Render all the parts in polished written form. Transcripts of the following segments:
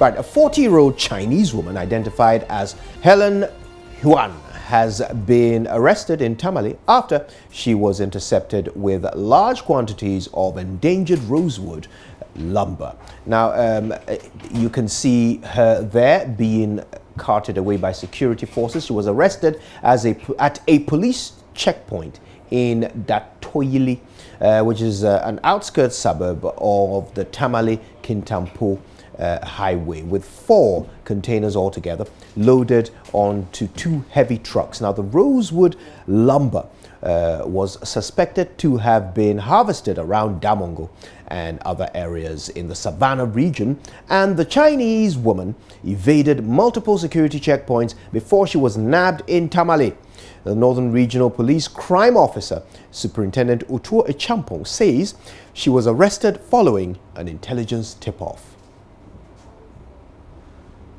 Right, a 40-year-old Chinese woman identified as Helen Huan has been arrested in Tamale after she was intercepted with large quantities of endangered rosewood lumber. Now, you can see her there being carted away by security forces. She was arrested at a police checkpoint in Datoyili, which is an outskirts suburb of the Tamale-Kintampo highway, with 4 containers altogether loaded onto 2 heavy trucks. Now, the rosewood lumber was suspected to have been harvested around Damongo and other areas in the Savannah region, and the Chinese woman evaded multiple security checkpoints before she was nabbed in Tamale. The Northern Regional Police Crime Officer, Superintendent Utuo Echampong, says she was arrested following an intelligence tip-off.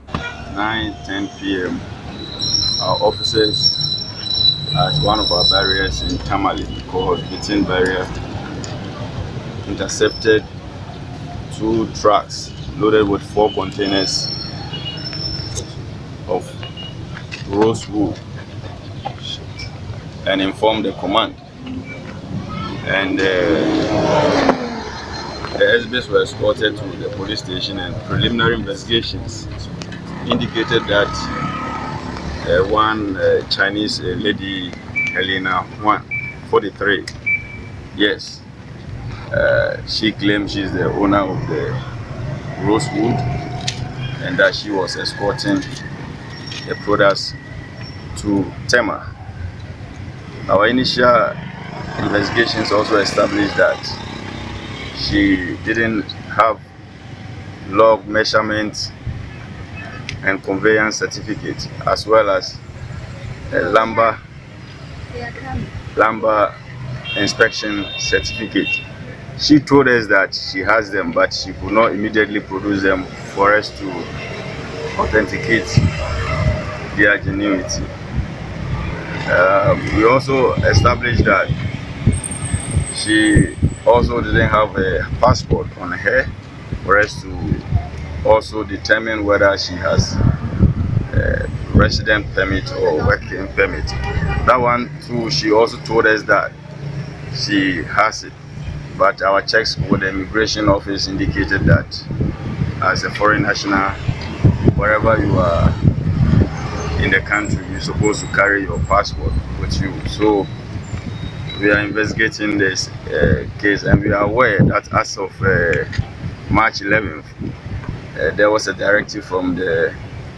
9:10 p.m. Our officers at one of our barriers in Tamale, called Bitin Barrier, intercepted 2 trucks loaded with 4 containers of rosewood and informed the command. And the SBs were escorted to the police station, and preliminary investigations indicated that one Chinese lady, Helena, 43, yes, she claims she's the owner of the rosewood and that she was escorting the products to Tema. Our initial investigations also established that she didn't have log measurements and conveyance certificate, as well as a lumber inspection certificate. She told us that she has them, but she could not immediately produce them for us to authenticate their genuinity. We also established that she also didn't have a passport on her for us to also determine whether she has a resident permit or working permit. That one too, she also told us that she has it, but our checks with the immigration office indicated that as a foreign national, wherever you are in the country, you're supposed to carry your passport with you. So we are investigating this case, and we are aware that as of March 11th, there was a directive from the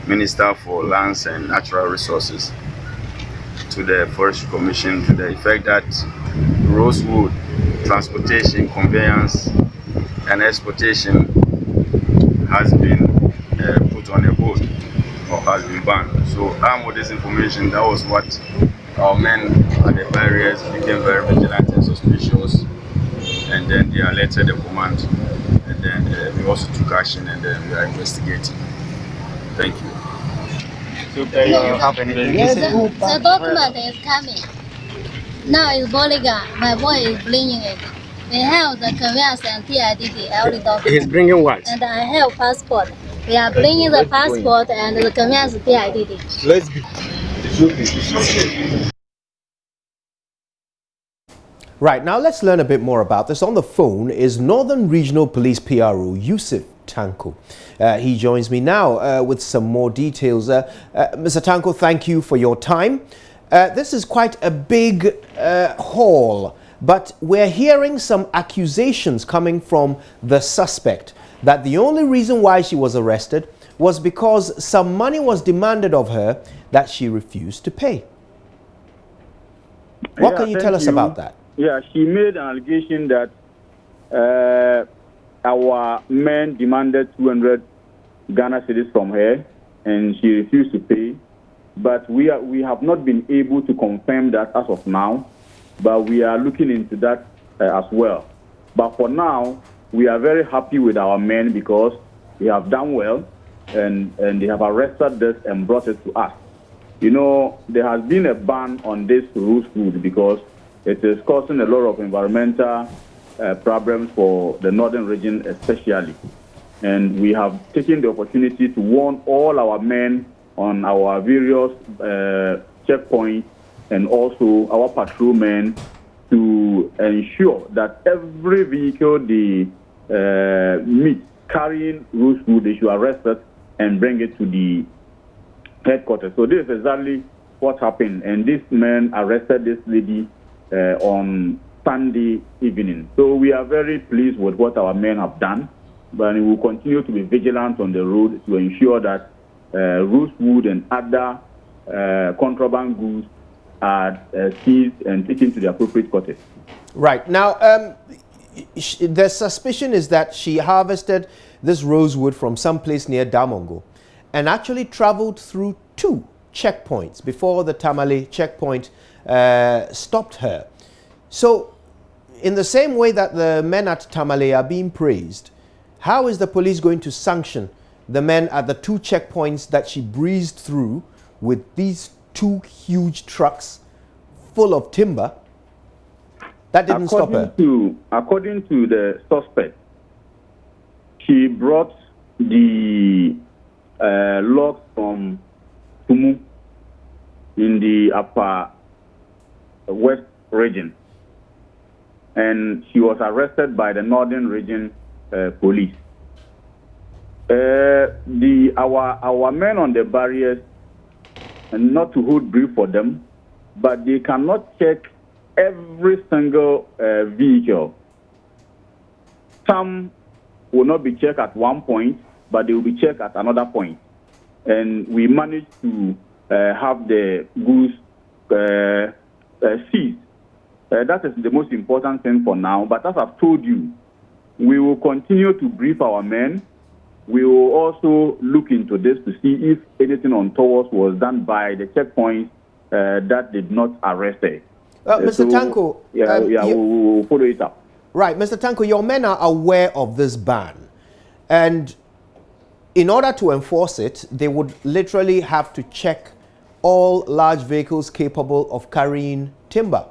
Minister for Lands and Natural Resources to the Forestry Commission to the effect that rosewood transportation, conveyance, and exportation has been put on a hold or has been banned. So armed with this information, that was what our men at the barriers became very vigilant and suspicious, and then they alerted the command, and then we also took action, and then we are investigating. Thank you. So, you have anything? Yes, the document is coming. Now it's Boliga. My boy is bringing it. We have the conveyance and TIDD, every document. He's bringing what? And I have passport. We are bringing the passport and the conveyance TIDD. Let's be. Right, now let's learn a bit more about this. On the phone is Northern Regional Police PRO Yusuf Tanko. He joins me now with some more details. Mr. Tanko, thank you for your time. This is quite a big haul, but we're hearing some accusations coming from the suspect that the only reason why she was arrested was because some money was demanded of her that she refused to pay. What can you tell us about that? Yeah, she made an allegation that our men demanded 200 Ghana cedis from her, and she refused to pay. But we have not been able to confirm that as of now, but we are looking into that as well. But for now, we are very happy with our men because they have done well, and they have arrested this and brought it to us. You know, there has been a ban on this rosewood because it is causing a lot of environmental problems for the northern region especially. And we have taken the opportunity to warn all our men on our various checkpoints and also our patrolmen to ensure that every vehicle they meet carrying Rosewood, they should arrest it and bring it to the headquarters. So this is exactly what happened. And this man arrested this lady on Sunday evening. So we are very pleased with what our men have done, but we will continue to be vigilant on the road to ensure that Rosewood and other contraband goods are seized and taken to the appropriate quarters. Right. Now, the suspicion is that she harvested this rosewood from some place near Damongo and actually traveled through 2 checkpoints before the Tamale checkpoint stopped her. So, in the same way that the men at Tamale are being praised, how is the police going to sanction the men at the 2 checkpoints that she breezed through with these 2 huge trucks full of timber? That didn't stop her. According to the suspect, she brought the logs from Tumu in the upper west region, and she was arrested by the northern region police. Our men on the barriers, and not to hold brief for them, but they cannot check every single vehicle. Some will not be checked at one point, but they will be checked at another point. And we managed to have the goods seized. That is the most important thing for now. But as I've told you, we will continue to brief our men. We will also look into this to see if anything untoward was done by the checkpoints that did not arrest her. Mr. Tanko, we'll follow it up. Right, Mr. Tanko, your men are aware of this ban, and in order to enforce it, they would literally have to check all large vehicles capable of carrying timber.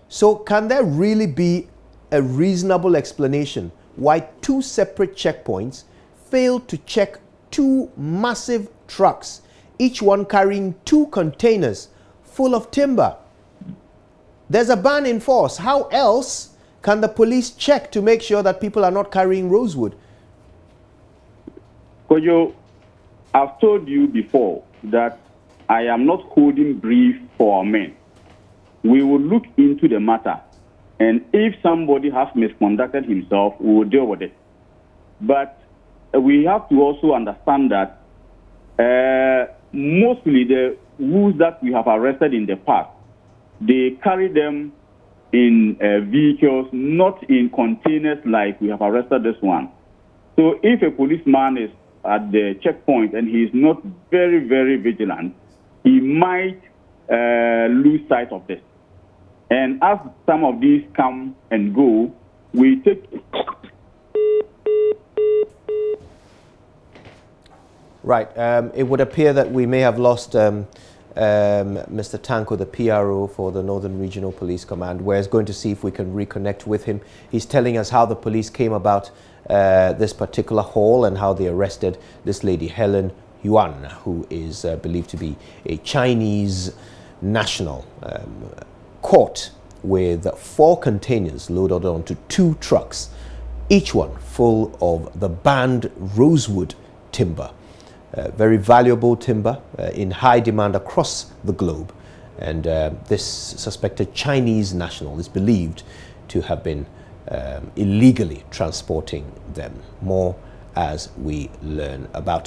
So can there really be a reasonable explanation why 2 separate checkpoints failed to check 2 massive trucks, each one carrying 2 containers full of timber? There's a ban in force. How else can the police check to make sure that people are not carrying rosewood? Kojo, I've told you before that I am not holding brief for our men. We will look into the matter, and if somebody has misconducted himself, we will deal with it. But we have to also understand that mostly the wolves that we have arrested in the past, they carry them in vehicles, not in containers like we have arrested this one. So if a policeman is at the checkpoint and he is not very, very vigilant, he might lose sight of this. And as some of these come and go, we take... Right. It would appear that we may have lost Mr. Tanko, the PRO for the Northern Regional Police Command. We're going to see if we can reconnect with him. He's telling us how the police came about this particular haul and how they arrested this lady, Helen Yuan, who is believed to be a Chinese national, caught with 4 containers loaded onto 2 trucks, each one full of the banned rosewood timber. Very valuable timber in high demand across the globe, and this suspected Chinese national is believed to have been illegally transporting them. More as we learn about it.